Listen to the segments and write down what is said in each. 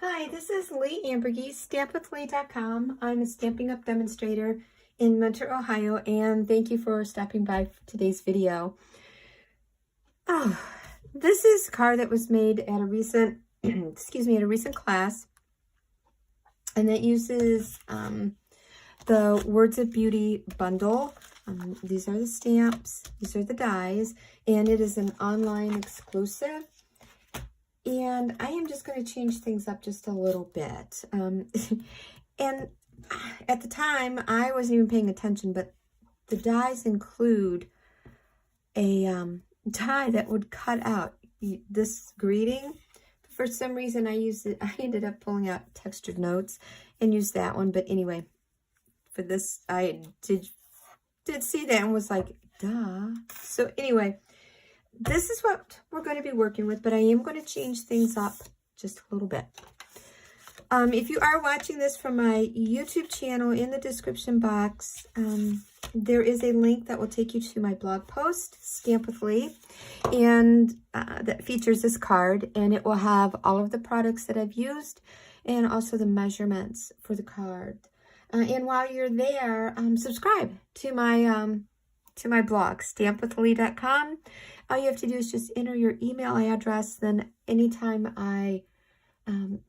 Hi, this is Leigh Ambergy, stampwithleigh.com. I'm a Stampin' Up! Demonstrator in Mentor, Ohio, and thank you for stopping by for today's video. Oh, this is a card that was made at a recent, excuse me, at a recent class, and it uses the Words of Beauty bundle. These are the stamps, these are the dies, and it is an online exclusive. And I am just going to change things up just a little bit. And at the time, I wasn't even paying attention, but the dies include a die that would cut out this greeting. For some reason, I ended up pulling out textured notes and used that one. But anyway, for this, I did see that and was like, duh. So anyway, this is what we're going to be working with, but I am going to change things up just a little bit. If you are watching this from my YouTube channel, in the description box, there is a link that will take you to my blog post, Stamp with Leigh, and that features this card, and it will have all of the products that I've used and also the measurements for the card. And while you're there, subscribe to my blog, stampwithleigh.com. All you have to do is just enter your email address. Then anytime I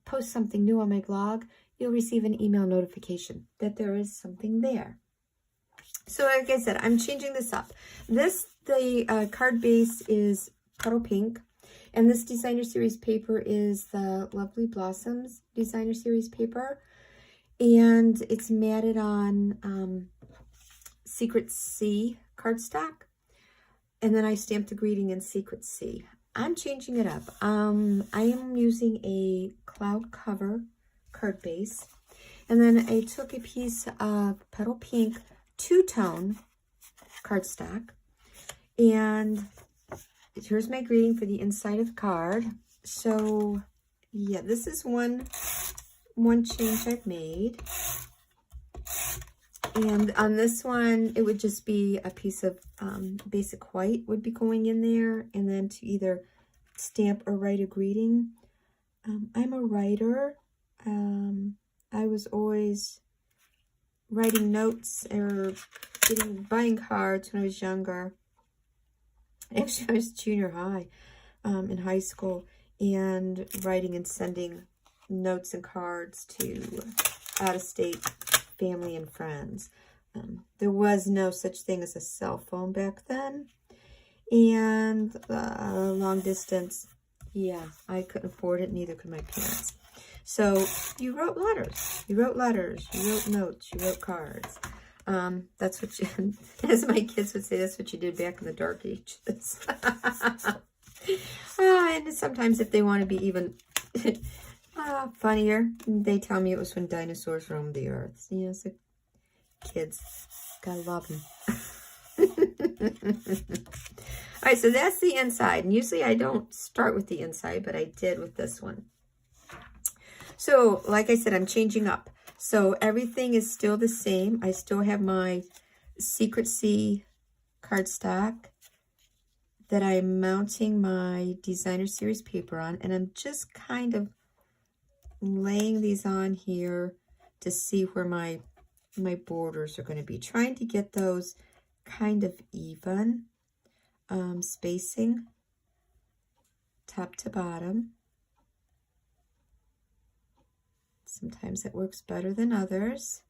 post something new on my blog, you'll receive an email notification that there is something there. So like I said, I'm changing this up. The card base is Puddle Pink, and this designer series paper is the Lovely Blossoms designer series paper, and it's matted on Secret C cardstock. And then I stamped the greeting in Secret C. I'm changing it up. I am using a cloud cover card base. And then I took a piece of Puddle Pink two-tone cardstock. And here's my greeting for the inside of the card. So, yeah, this is one change I've made. And on this one, it would just be a piece of basic white would be going in there. And then to either stamp or write a greeting. I'm a writer. I was always writing notes or buying cards when I was younger. Actually, I was junior high in high school, and writing and sending notes and cards to out-of-state family and friends. There was no such thing as a cell phone back then, and long distance, yeah, I couldn't afford it, neither could my parents. So you wrote letters, you wrote notes, you wrote cards. That's what you, as my kids would say, that's what you did back in the dark ages. And sometimes if they want to be even funnier, they tell me it was when dinosaurs roamed the earth. You know, so kids, gotta love them. All right, so that's the inside. And usually I don't start with the inside, but I did with this one. So, like I said, I'm changing up. So everything is still the same. I still have my Secret C cardstock that I'm mounting my designer series paper on, and I'm just kind of laying these on here to see where my borders are going to be, trying to get those kind of even spacing top to bottom. Sometimes it works better than others,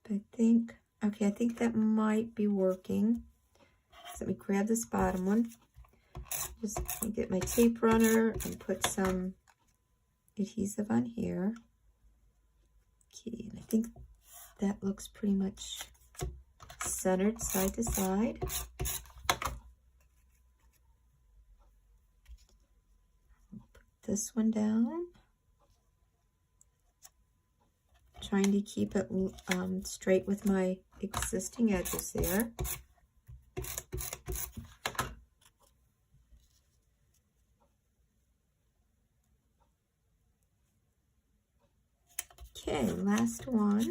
but I think that might be working. So let me grab this bottom one, just get my tape runner and put some adhesive on here. Okay, and I think that looks pretty much centered side to side. Put this one down. Trying to keep it straight with my existing edges there. Okay, last one.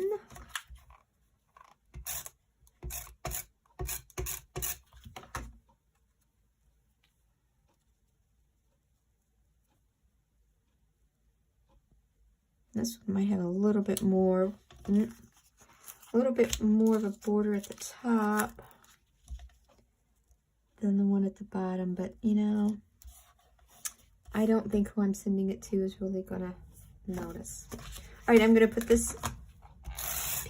This one might have a little bit more of a border at the top than the one at the bottom, but you know, I don't think who I'm sending it to is really gonna notice. All right, I'm gonna put this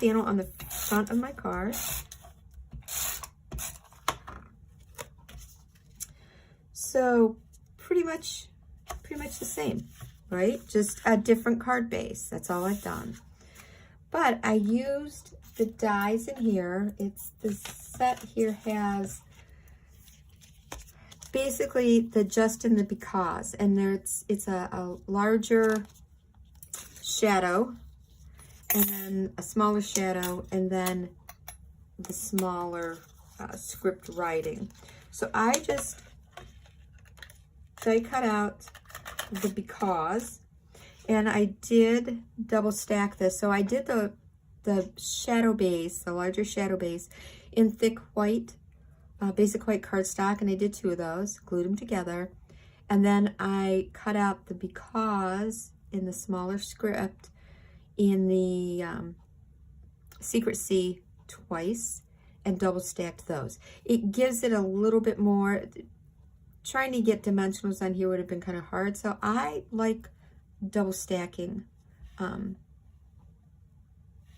panel on the front of my card. So pretty much the same, right? Just a different card base. That's all I've done. But I used the dies in here. It's the set here has basically the just and the because, and it's a larger shadow, and then a smaller shadow, and then the smaller script writing. So I just cut out the because, and I did double stack this. So I did the shadow base, the larger shadow base, in thick white, basic white cardstock, and I did 2 of those, glued them together, and then I cut out the because in the smaller script in the Secret C twice, and double stacked those. It gives it a little bit more. Trying to get dimensionals on here would have been kind of hard, so I like double stacking. Oh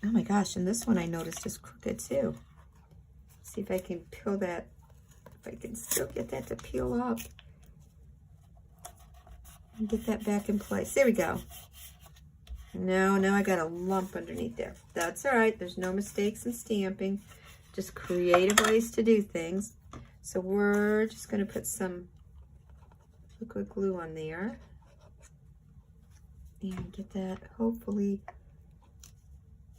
my gosh, and this one I noticed is crooked too. Let's see if I can peel that, if I can still get that to peel up and get that back in place. There we go. No, I got a lump underneath there. That's all right, there's no mistakes in stamping, just creative ways to do things. So we're just going to put some liquid glue on there and get that hopefully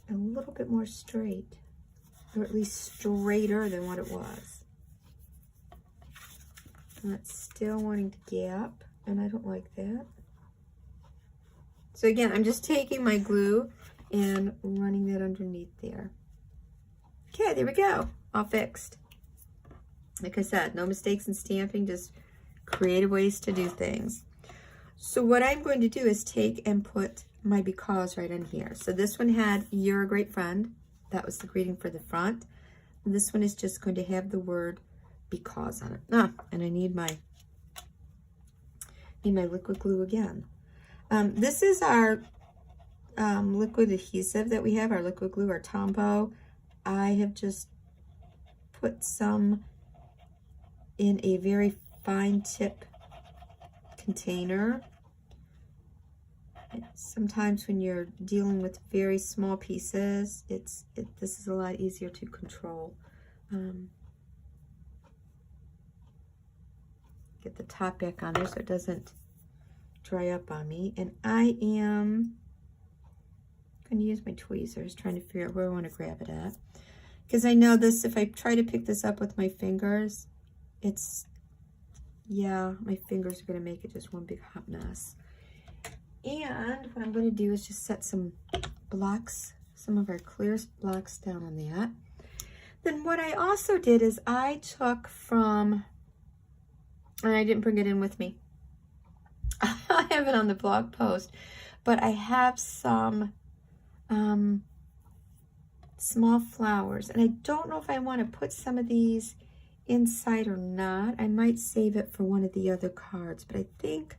a little bit more straight, or at least straighter than what it was. And it's still wanting to gap, and I don't like that. So again, I'm just taking my glue and running that underneath there. Okay, there we go, all fixed. Like I said, no mistakes in stamping, just creative ways to do things. So what I'm going to do is take and put my because right on here. So this one had "You're a great friend." That was the greeting for the front. And this one is just going to have the word because on it. And I need my liquid glue again. This is our liquid adhesive that we have, our liquid glue, our Tombow. I have just put some in a very fine tip container. Sometimes when you're dealing with very small pieces, this is a lot easier to control. Get the top back on there so it doesn't dry up on me. And I am going to use my tweezers, trying to figure out where I want to grab it at. Because I know this, if I try to pick this up with my fingers, my fingers are going to make it just one big hot mess. And what I'm going to do is just set some blocks, some of our clear blocks down on that. Then what I also did is I took from, and I didn't bring it in with me. I have it on the blog post, but I have some small flowers, and I don't know if I want to put some of these inside or not. I might save it for one of the other cards, but I think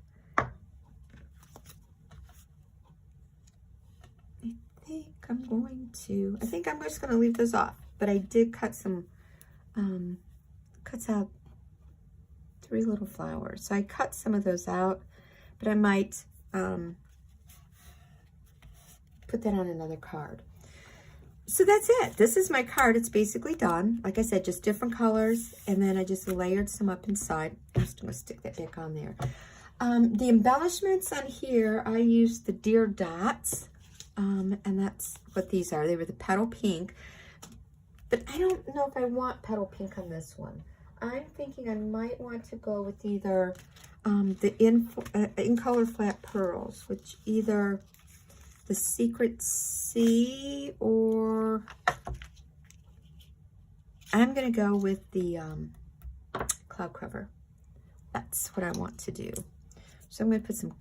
I'm just going to leave those off. But I did cut some, cuts out 3 little flowers. So I cut some of those out, but I might put that on another card. So that's it. This is my card. It's basically done. Like I said, just different colors. And then I just layered some up inside. I'm just going to stick that back on there. The embellishments on here, I used the deer dots. And that's what these are. They were the petal pink. But I don't know if I want petal pink on this one. I'm thinking I might want to go with either the in color flat pearls, which either the Secret C, or I'm going to go with the cloud cover. That's what I want to do. So I'm going to put some,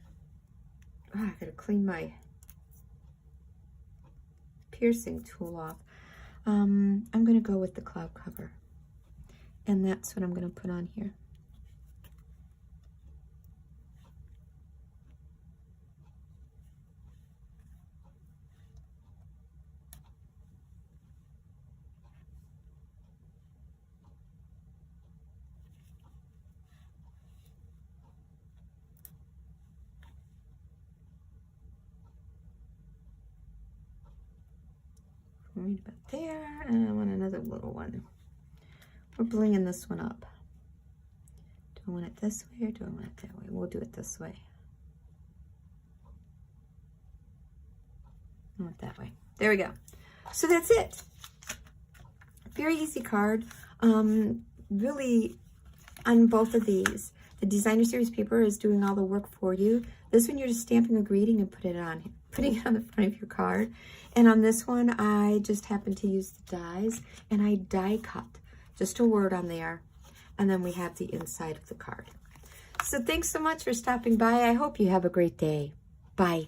I got to clean my piercing tool off. I'm going to go with the cloud cover. And that's what I'm going to put on here. Right about there, and I want another little one. We're blinging this one up. Do I want it this way or do I want it that way? We'll do it this way. I want it that way. There we go. So that's it. Very easy card. Really, on both of these, the Designer Series paper is doing all the work for you. This one, you're just stamping a greeting and putting it on the front of your card. And on this one, I just happened to use the dies, and I die cut just a word on there. And then we have the inside of the card. So thanks so much for stopping by. I hope you have a great day. Bye.